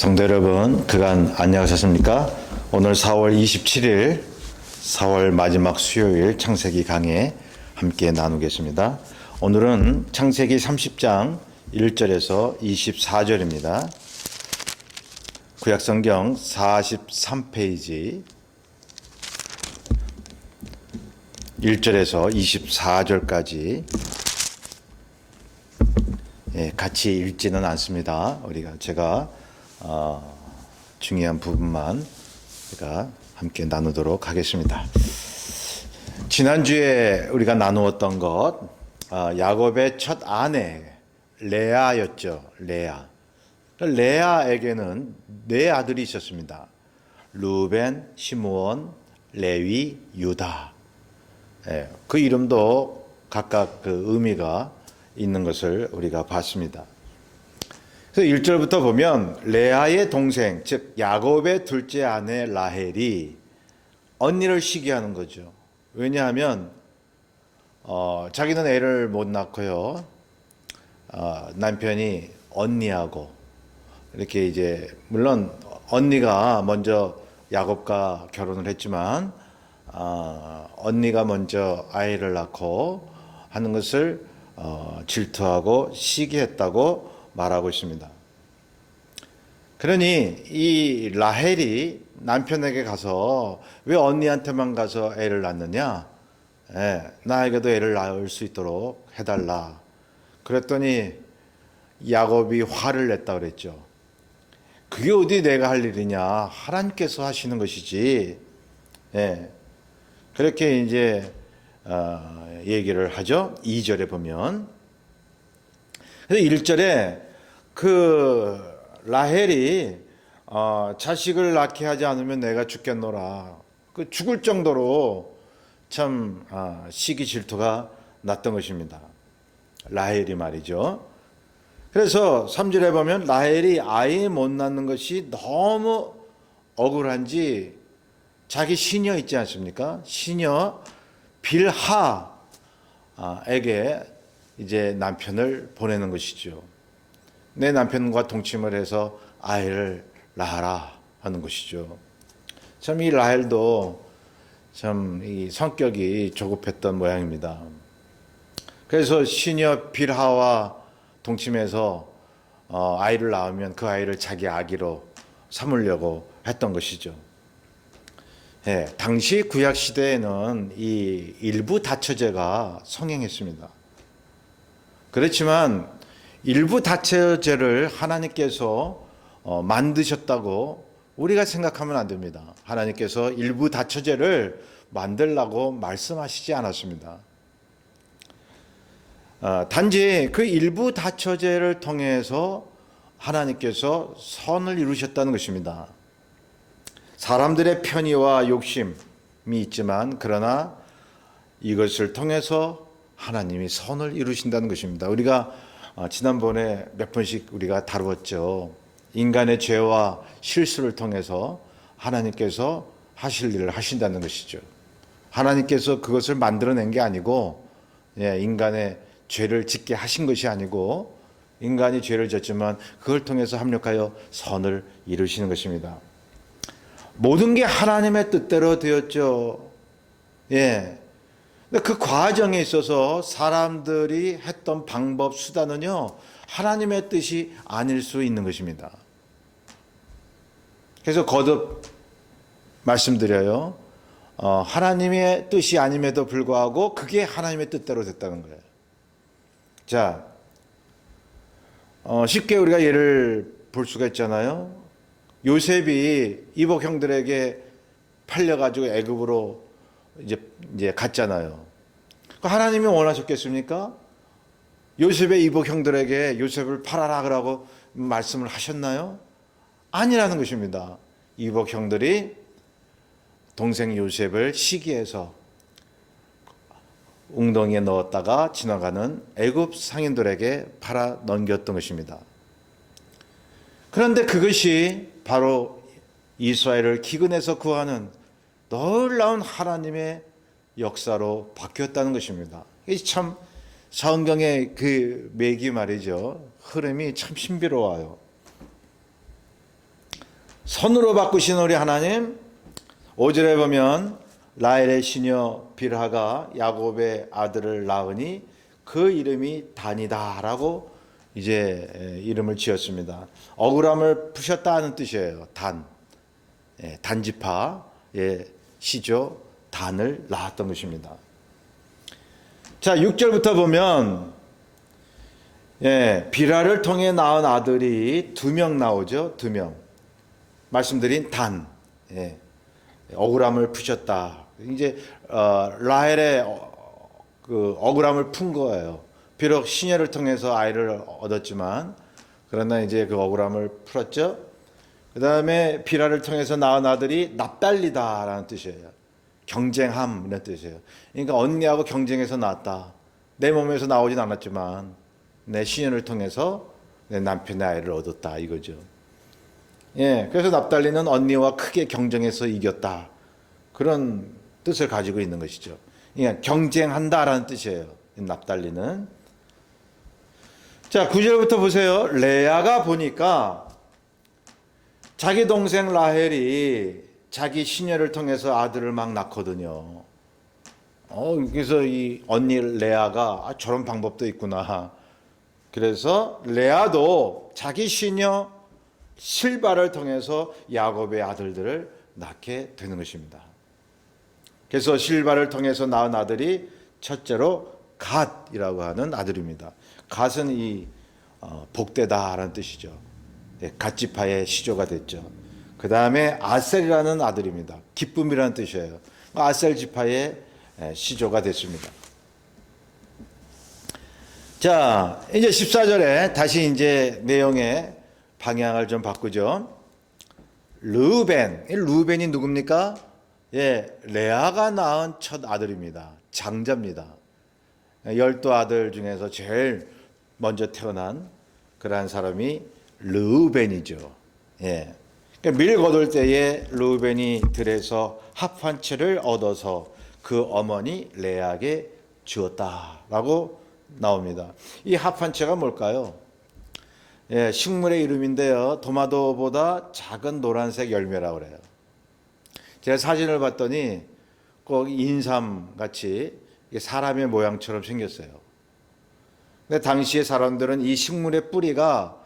성도 여러분, 그간 안녕하셨습니까? 오늘 4월 27일, 4월 마지막 수요일 창세기 강해 함께 나누겠습니다. 오늘은 창세기 30장 1절에서 24절입니다. 구약성경 43페이지 1절에서 24절까지 같이 읽지는 않습니다. 제가 중요한 부분만 제가 함께 나누도록 하겠습니다. 지난주에 우리가 나누었던 것, 야곱의 첫 아내 레아였죠. 레아에게는 네 아들이 있었습니다. 루벤, 시므온, 레위, 유다. 그 이름도 각각 그 의미가 있는 것을 우리가 봤습니다. 그래서 1절부터 보면 레아의 동생, 즉 야곱의 둘째 아내 라헬이 언니를 시기하는 거죠. 왜냐하면 자기는 애를 못 낳고요. 남편이 언니하고 이렇게 이제 물론 언니가 먼저 야곱과 결혼을 했지만 언니가 먼저 아이를 낳고 하는 것을 질투하고 시기했다고 말하고 있습니다. 그러니 이 라헬이 남편에게 가서 왜 언니한테만 가서 애를 낳느냐? 나에게도 애를 낳을 수 있도록 해달라. 그랬더니 야곱이 화를 냈다 그랬죠. 그게 어디 내가 할 일이냐? 하나님께서 하시는 것이지. 그렇게 이제 얘기를 하죠. 2절에 보면. 그래서 1절에 그 라헬이 자식을 낳게 하지 않으면 내가 죽겠노라. 그 죽을 정도로 참 시기 질투가 났던 것입니다. 라헬이 말이죠. 그래서 3절에 보면 라헬이 아이 못 낳는 것이 너무 억울한지 자기 시녀 있지 않습니까? 시녀 빌하에게 이제 남편을 보내는 것이죠. 내 남편과 동침을 해서 아이를 낳아라 하는 것이죠. 참 이 라헬도 참 이 성격이 조급했던 모양입니다. 그래서 시녀 빌하와 동침해서 아이를 낳으면 그 아이를 자기 아기로 삼으려고 했던 것이죠. 당시 구약 시대에는 이 일부 다처제가 성행했습니다. 그렇지만 일부 다처제를 하나님께서 만드셨다고 우리가 생각하면 안 됩니다. 하나님께서 일부 다처제를 만들라고 말씀하시지 않았습니다. 단지 그 일부 다처제를 통해서 하나님께서 선을 이루셨다는 것입니다. 사람들의 편의와 욕심이 있지만 그러나 이것을 통해서 하나님이 선을 이루신다는 것입니다. 우리가 지난번에 몇 번씩 우리가 다루었죠. 인간의 죄와 실수를 통해서 하나님께서 하실 일을 하신다는 것이죠. 하나님께서 그것을 만들어낸 게 아니고 인간의 죄를 짓게 하신 것이 아니고 인간이 죄를 졌지만 그걸 통해서 합력하여 선을 이루시는 것입니다. 모든 게 하나님의 뜻대로 되었죠. 그 과정에 있어서 사람들이 했던 방법, 수단은요, 하나님의 뜻이 아닐 수 있는 것입니다. 그래서 거듭 말씀드려요. 하나님의 뜻이 아님에도 불구하고 그게 하나님의 뜻대로 됐다는 거예요. 자, 쉽게 우리가 예를 볼 수가 있잖아요. 요셉이 이복 형들에게 팔려가지고 애굽으로 이제 갔잖아요. 하나님이 원하셨겠습니까? 요셉의 이복 형들에게 요셉을 팔아라 그러고 말씀을 하셨나요? 아니라는 것입니다. 이복 형들이 동생 요셉을 시기해서 웅덩이에 넣었다가 지나가는 애굽 상인들에게 팔아 넘겼던 것입니다. 그런데 그것이 바로 이스라엘을 기근에서 구하는 놀라운 하나님의 역사로 바뀌었다는 것입니다. 이게 참 성경의 그 맥이 말이죠. 흐름이 참 신비로워요. 선으로 바꾸신 우리 하나님, 5절에 보면 라헬의 시녀 빌하가 야곱의 아들을 낳으니 그 이름이 단이다라고 이제 이름을 지었습니다. 억울함을 푸셨다는 뜻이에요. 단, 단지파의 시조 단을 낳았던 것입니다. 자, 6절부터 보면 빌하를 통해 낳은 아들이 2명 나오죠. 2명. 말씀드린 단, 억울함을 푸셨다. 이제 라헬의 그 억울함을 푼 거예요. 비록 시녀를 통해서 아이를 얻었지만 그러나 이제 그 억울함을 풀었죠. 그 다음에 빌하를 통해서 낳은 아들이 납달리다라는 뜻이에요. 경쟁함 이런 뜻이에요. 그러니까 언니하고 경쟁해서 낳았다. 내 몸에서 나오진 않았지만 내 시녀를 통해서 내 남편의 아이를 얻었다 이거죠. 그래서 납달리는 언니와 크게 경쟁해서 이겼다. 그런 뜻을 가지고 있는 것이죠. 그러니까 경쟁한다라는 뜻이에요. 납달리는. 자, 9절부터 보세요. 레아가 보니까 자기 동생 라헬이 자기 시녀를 통해서 아들을 막 낳거든요. 그래서 이 언니 레아가 저런 방법도 있구나. 그래서 레아도 자기 시녀 실바를 통해서 야곱의 아들들을 낳게 되는 것입니다. 그래서 실바를 통해서 낳은 아들이 첫째로 갓이라고 하는 아들입니다. 갓은 이 복되다라는 뜻이죠. 갓지파의 시조가 됐죠. 그 다음에 아셀이라는 아들입니다. 기쁨이라는 뜻이에요. 아셀 지파의 시조가 됐습니다. 자, 이제 14절에 다시 이제 내용의 방향을 좀 바꾸죠. 르우벤이 누굽니까? 레아가 낳은 첫 아들입니다. 장자입니다. 12아들 중에서 제일 먼저 태어난 그러한 사람이 르우벤이죠. 밀 거둘 때에 르우벤이 들에서 합 한 채를 얻어서 그 어머니 레아에게 주었다라고 나옵니다. 이 합 한 채가 뭘까요? 식물의 이름인데요. 토마토보다 작은 노란색 열매라고 그래요. 제가 사진을 봤더니 꼭 인삼 같이 사람의 모양처럼 생겼어요. 근데 당시의 사람들은 이 식물의 뿌리가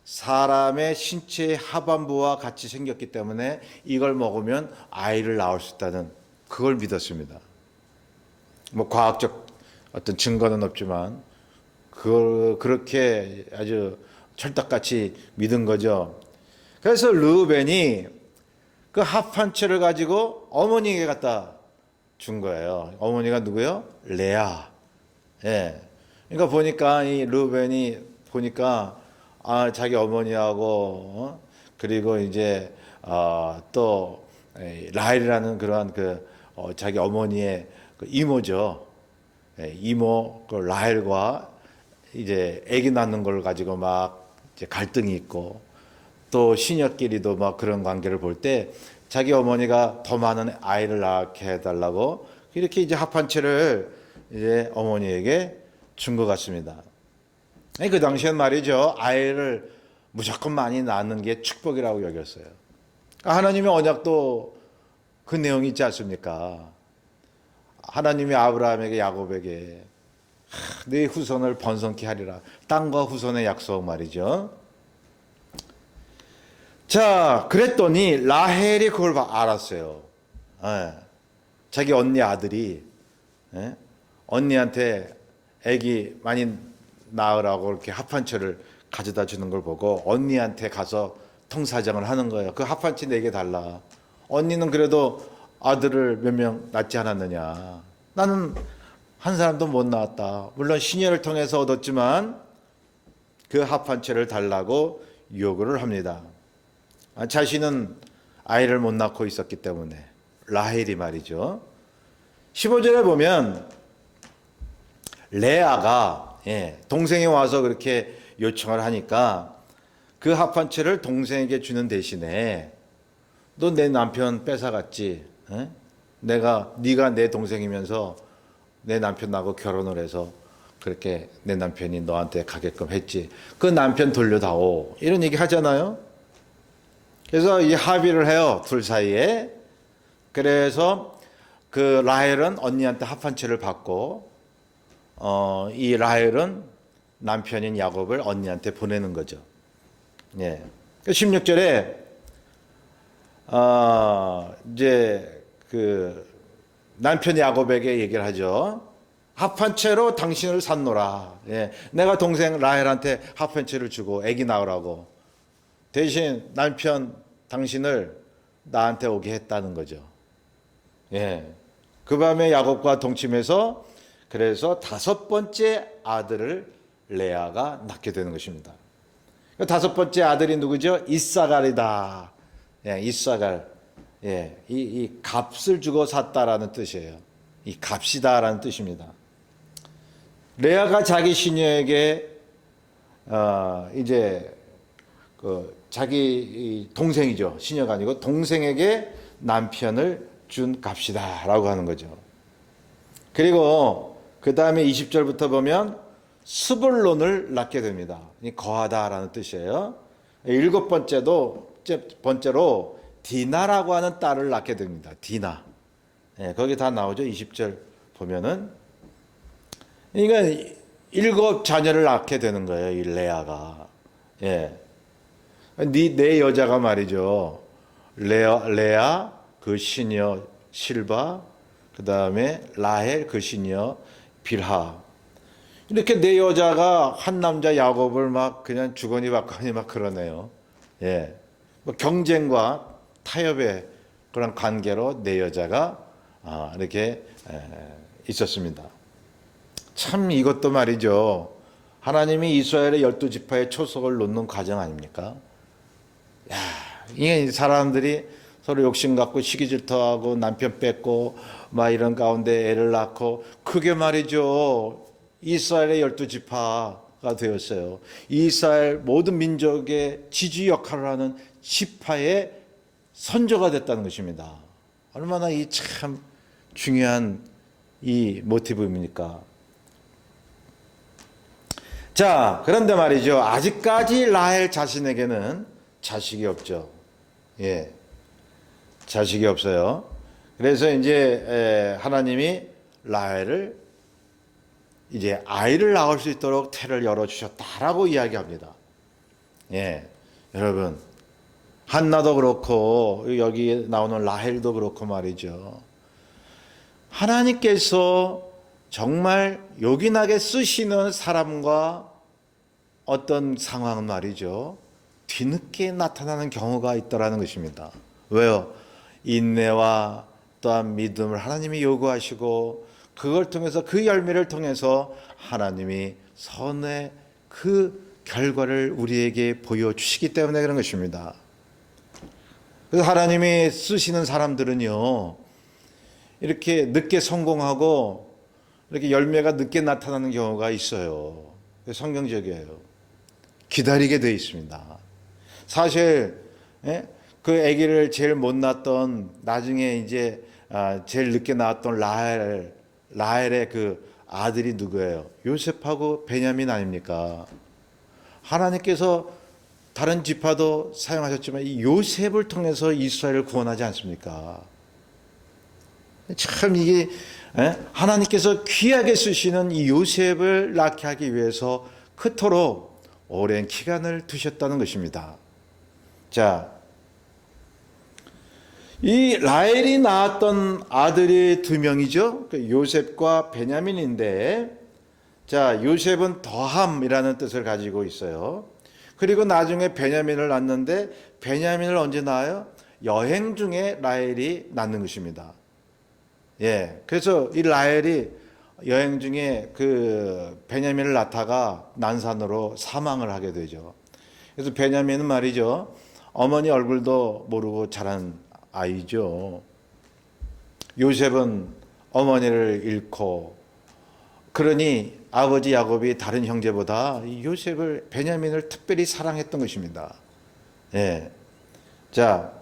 사람의 신체의 하반부와 같이 생겼기 때문에 이걸 먹으면 아이를 낳을 수 있다는 그걸 믿었습니다. 뭐 과학적 어떤 증거는 없지만 그걸 그렇게 아주 철떡같이 믿은 거죠. 그래서 르우벤이 그 합 한 채를 가지고 어머니에게 갖다 준 거예요. 어머니가 누구요? 레아. 그러니까 보니까 이 르우벤이 보니까 자기 어머니하고 그리고 이제 또 라헬이라는 그러한 자기 어머니의 이모죠. 이모 그 라헬과 이제 아기 낳는 걸 가지고 막 이제 갈등이 있고 또 시녀끼리도 막 그런 관계를 볼 때 자기 어머니가 더 많은 아이를 낳게 해달라고 이렇게 이제 합 한 채를 이제 어머니에게 준 것 같습니다. 그 당시엔 말이죠. 아이를 무조건 많이 낳는 게 축복이라고 여겼어요. 하나님의 언약도 그 내용이 있지 않습니까? 하나님이 아브라함에게 야곱에게 네 후손을 번성케 하리라. 땅과 후손의 약속 말이죠. 자, 그랬더니 라헬이 그걸 알았어요. 자기 언니 아들이 언니한테 아기 많이 낳으라고 이렇게 합 한 채를 가져다 주는 걸 보고 언니한테 가서 통사정을 하는 거예요. 그 합 한 채 내게 달라. 언니는 그래도 아들을 몇 명 낳지 않았느냐. 나는 한 사람도 못 낳았다. 물론 시녀를 통해서 얻었지만 그 합 한 채를 달라고 요구를 합니다. 자신은 아이를 못 낳고 있었기 때문에 라헬이 말이죠. 15절에 보면 레아가 동생이 와서 그렇게 요청을 하니까 그 합 한 채를 동생에게 주는 대신에 너 내 남편 뺏어갔지? 네가 내 동생이면서 내 남편하고 결혼을 해서 그렇게 내 남편이 너한테 가게끔 했지. 그 남편 돌려다오. 이런 얘기 하잖아요. 그래서 이 합의를 해요. 둘 사이에. 그래서 그 라헬은 언니한테 합한 채를 받고 이 라헬은 남편인 야곱을 언니한테 보내는 거죠. 예. 16절에 이제 그 남편 야곱에게 얘기를 하죠. 합한 채로 당신을 샀노라. 예. 내가 동생 라헬한테 합한 채를 주고 아기 낳으라고. 대신 남편 당신을 나한테 오게 했다는 거죠. 예. 그 밤에 야곱과 동침해서 그래서 5번째 아들을 레아가 낳게 되는 것입니다. 5번째 아들이 누구죠? 이사갈이다. 예, 이사갈. 예, 이 값을 주고 샀다라는 뜻이에요. 이 값이다라는 뜻입니다. 레아가 자기 시녀에게 이제 그 자기 동생이죠. 시녀가 아니고 동생에게 남편을 준 값이다라고 하는 거죠. 그리고 그 다음에 20절부터 보면 스불론을 낳게 됩니다. 거하다라는 뜻이에요. 7번째로 디나라고 하는 딸을 낳게 됩니다. 디나. 예, 거기 다 나오죠. 20절 보면은. 그러니까 7 자녀를 낳게 되는 거예요. 이 레아가. 예. 네 여자가 말이죠. 레아 그 시녀 실바, 그 다음에 라헬 그 시녀 빌하. 이렇게 네 여자가 한 남자 야곱을 막 그냥 주거니 받거니 막 그러네요. 예. 뭐 경쟁과 타협의 그런 관계로 네 여자가 이렇게 있었습니다. 참 이것도 말이죠. 하나님이 이스라엘의 12지파의 초석을 놓는 과정 아닙니까? 야, 이게 사람들이 서로 욕심 갖고 시기 질투하고 남편 뺏고 막 이런 가운데 애를 낳고 그게 말이죠. 이스라엘의 12지파가 되었어요. 이스라엘 모든 민족의 지주 역할을 하는 지파의 선조가 됐다는 것입니다. 얼마나 이 참 중요한 이 모티브입니까? 자, 그런데 말이죠. 아직까지 라헬 자신에게는 자식이 없죠. 예. 자식이 없어요. 그래서 이제 하나님이 라헬을 이제 아이를 낳을 수 있도록 태를 열어주셨다라고 이야기합니다. 예. 여러분, 한나도 그렇고 여기 나오는 라헬도 그렇고 말이죠. 하나님께서 정말 요긴하게 쓰시는 사람과 어떤 상황은 말이죠. 뒤늦게 나타나는 경우가 있다라는 것입니다. 왜요? 인내와 또한 믿음을 하나님이 요구하시고 그걸 통해서 그 열매를 통해서 하나님이 선의 그 결과를 우리에게 보여주시기 때문에 그런 것입니다. 그래서 하나님이 쓰시는 사람들은요. 이렇게 늦게 성공하고 이렇게 열매가 늦게 나타나는 경우가 있어요. 성경적이에요. 기다리게 되어 있습니다. 사실 그 아기를 제일 못 낳았던 나중에 이제 제일 늦게 낳았던 라헬의 그 아들이 누구예요? 요셉하고 베냐민 아닙니까? 하나님께서 다른 지파도 사용하셨지만 이 요셉을 통해서 이스라엘을 구원하지 않습니까? 참 이게 하나님께서 귀하게 쓰시는 이 요셉을 낳게 하기 위해서 그토록 오랜 기간을 두셨다는 것입니다. 자, 이 라헬이 낳았던 아들이 2명이죠. 요셉과 베냐민인데, 자, 요셉은 더함이라는 뜻을 가지고 있어요. 그리고 나중에 베냐민을 낳는데, 베냐민을 언제 낳아요? 여행 중에 라헬이 낳는 것입니다. 예. 그래서 이 라헬이 여행 중에 그 베냐민을 낳다가 난산으로 사망을 하게 되죠. 그래서 베냐민은 말이죠. 어머니 얼굴도 모르고 자란 아이죠. 요셉은 어머니를 잃고 그러니 아버지 야곱이 다른 형제보다 요셉을 베냐민을 특별히 사랑했던 것입니다. 예. 자,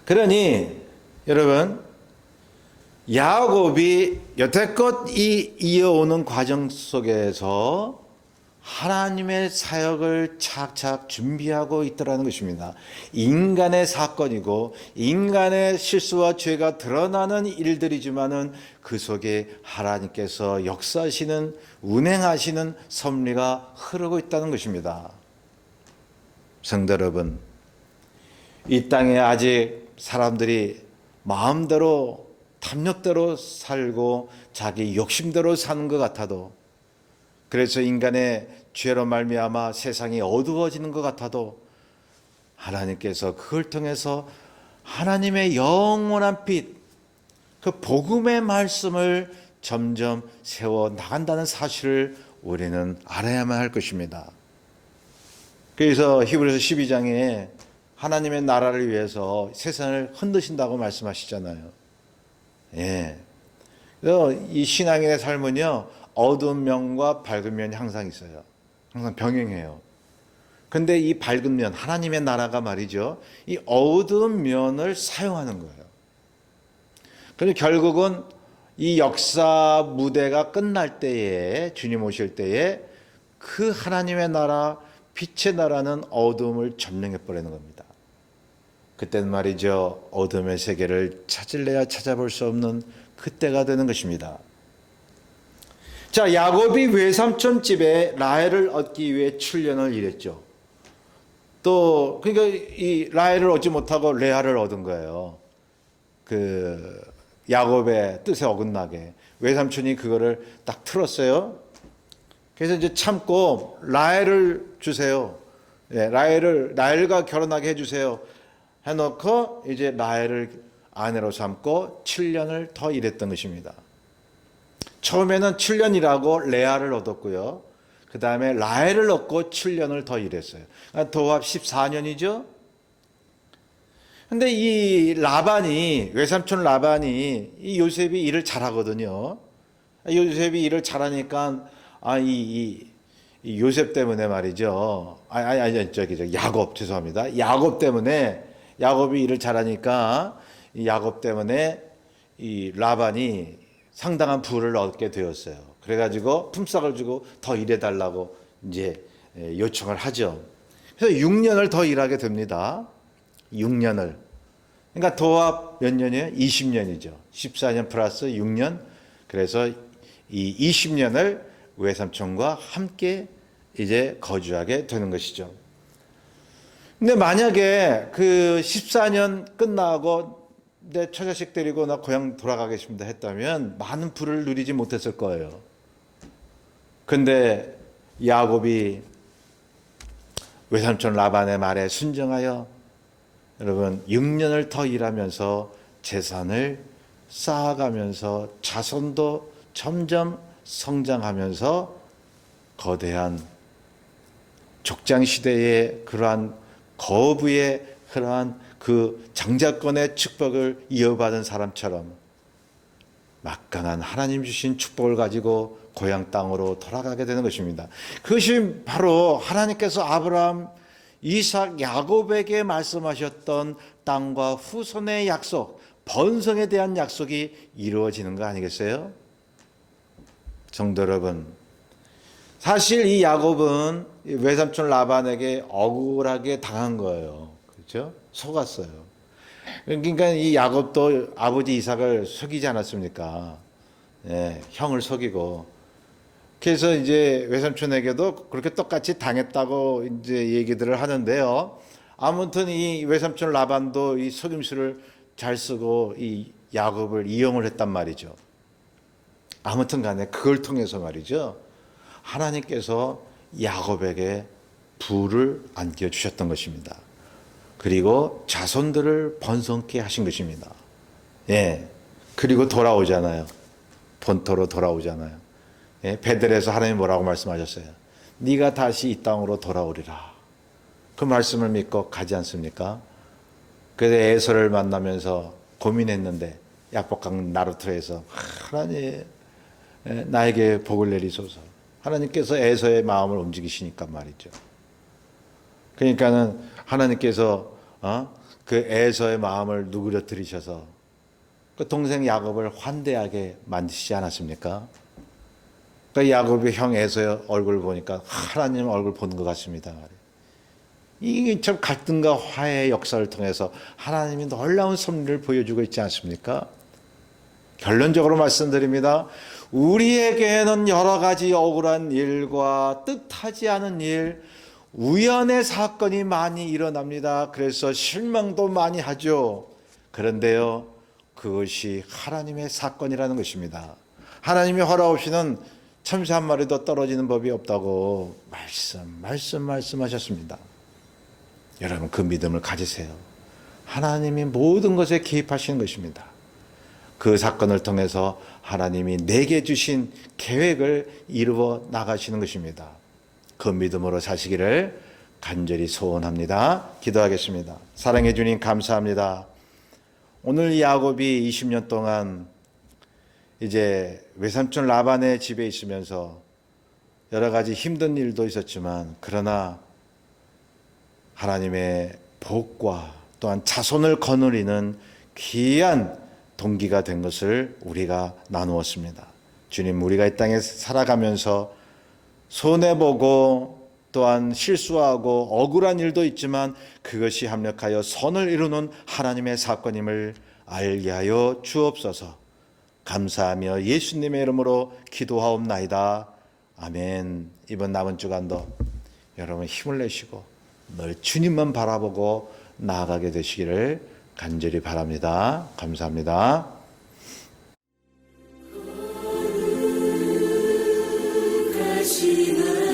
그러니 여러분 야곱이 여태껏 이어오는 과정 속에서 하나님의 사역을 착착 준비하고 있더라는 것입니다. 인간의 사건이고 인간의 실수와 죄가 드러나는 일들이지만은 그 속에 하나님께서 역사하시는 운행하시는 섭리가 흐르고 있다는 것입니다. 성도 여러분, 이 땅에 아직 사람들이 마음대로 탐욕대로 살고 자기 욕심대로 사는 것 같아도, 그래서 인간의 죄로 말미암아 세상이 어두워지는 것 같아도 하나님께서 그걸 통해서 하나님의 영원한 빛, 그 복음의 말씀을 점점 세워 나간다는 사실을 우리는 알아야만 할 것입니다. 그래서 히브리서 12장에 하나님의 나라를 위해서 세상을 흔드신다고 말씀하시잖아요. 예. 그래서 이 신앙인의 삶은요, 어두운 면과 밝은 면이 항상 있어요. 항상 병행해요. 근데 이 밝은 면, 하나님의 나라가 말이죠, 이 어두운 면을 사용하는 거예요. 그래서 결국은 이 역사 무대가 끝날 때에, 주님 오실 때에 그 하나님의 나라, 빛의 나라는 어둠을 점령해 버리는 겁니다. 그때는 말이죠, 어둠의 세계를 찾을래야 찾아볼 수 없는 그때가 되는 것입니다. 자, 야곱이 외삼촌 집에 라헬을 얻기 위해 출연을 일했죠. 또 그러니까 이 라헬을 얻지 못하고 레아를 얻은 거예요. 그 야곱의 뜻에 어긋나게 외삼촌이 그거를 딱 틀었어요. 그래서 이제 참고 라헬을 주세요. 네, 라헬과 결혼하게 해주세요. 해놓고 이제 라헬을 아내로 삼고 7년을 더 일했던 것입니다. 처음에는 7년이라고 레아를 얻었고요. 그 다음에 라헬을 얻고 7년을 더 일했어요. 그러니까 도합 14년이죠. 근데 이 라반이, 외삼촌 라반이, 이 요셉이 일을 잘하거든요. 요셉이 일을 잘하니까, 이 요셉 때문에 말이죠. 야곱, 죄송합니다. 야곱 때문에, 야곱이 일을 잘하니까, 이 야곱 때문에 이 라반이 상당한 부를 얻게 되었어요. 그래가지고 품삯을 주고 더 일해달라고 이제 요청을 하죠. 그래서 6년을 더 일하게 됩니다. 6년을. 그러니까 도합 몇 년이에요? 20년이죠. 14년 플러스 6년. 그래서 이 20년을 외삼촌과 함께 이제 거주하게 되는 것이죠. 근데 만약에 그 14년 끝나고 내 처자식 데리고 나 고향 돌아가겠습니다 했다면 많은 부를 누리지 못했을 거예요. 근데 야곱이 외삼촌 라반의 말에 순종하여 여러분 6년을 더 일하면서 재산을 쌓아가면서 자손도 점점 성장하면서 거대한 족장시대의 그러한 거부의 그러한 그 장자권의 축복을 이어받은 사람처럼 막강한 하나님 주신 축복을 가지고 고향 땅으로 돌아가게 되는 것입니다. 그것이 바로 하나님께서 아브라함, 이삭, 야곱에게 말씀하셨던 땅과 후손의 약속, 번성에 대한 약속이 이루어지는 거 아니겠어요? 성도 여러분, 사실 이 야곱은 외삼촌 라반에게 억울하게 당한 거예요. 그렇죠? 속았어요. 그러니까 이 야곱도 아버지 이삭을 속이지 않았습니까? 예, 형을 속이고. 그래서 이제 외삼촌에게도 그렇게 똑같이 당했다고 이제 얘기들을 하는데요. 아무튼 이 외삼촌 라반도 이 속임수를 잘 쓰고 이 야곱을 이용을 했단 말이죠. 아무튼 간에 그걸 통해서 말이죠, 하나님께서 야곱에게 부를 안겨주셨던 것입니다. 그리고 자손들을 번성케 하신 것입니다. 예. 그리고 돌아오잖아요. 본토로 돌아오잖아요. 예. 베들에서 하나님 뭐라고 말씀하셨어요? 네가 다시 이 땅으로 돌아오리라. 그 말씀을 믿고 가지 않습니까? 그래서 에서를 만나면서 고민했는데 약복강 나루터에서 하나님 나에게 복을 내리소서. 하나님께서 에서의 마음을 움직이시니까 말이죠. 그러니까는 하나님께서 그 에서의 마음을 누그러뜨리셔서 그 동생 야곱을 환대하게 만드시지 않았습니까? 그 야곱이 형 에서의 얼굴 보니까 하나님 얼굴 보는 것 같습니다. 이게 참 갈등과 화해의 역사를 통해서 하나님이 놀라운 섭리를 보여주고 있지 않습니까? 결론적으로 말씀드립니다. 우리에게는 여러 가지 억울한 일과 뜻하지 않은 일, 우연의 사건이 많이 일어납니다. 그래서 실망도 많이 하죠. 그런데요, 그것이 하나님의 사건이라는 것입니다. 하나님의 허락 없이는 참새 한 마리도 떨어지는 법이 없다고 말씀하셨습니다. 여러분, 그 믿음을 가지세요. 하나님이 모든 것에 개입하시는 것입니다. 그 사건을 통해서 하나님이 내게 주신 계획을 이루어 나가시는 것입니다. 그 믿음으로 사시기를 간절히 소원합니다. 기도하겠습니다. 사랑해 주님 감사합니다. 오늘 야곱이 20년 동안 이제 외삼촌 라반의 집에 있으면서 여러 가지 힘든 일도 있었지만, 그러나 하나님의 복과 또한 자손을 거느리는 귀한 동기가 된 것을 우리가 나누었습니다. 주님, 우리가 이 땅에 살아가면서 손해보고 또한 실수하고 억울한 일도 있지만 그것이 합력하여 선을 이루는 하나님의 사건임을 알게 하여 주옵소서. 감사하며 예수님의 이름으로 기도하옵나이다. 아멘. 이번 남은 주간도 여러분 힘을 내시고 늘 주님만 바라보고 나아가게 되시기를 간절히 바랍니다. 감사합니다. 거룩하시는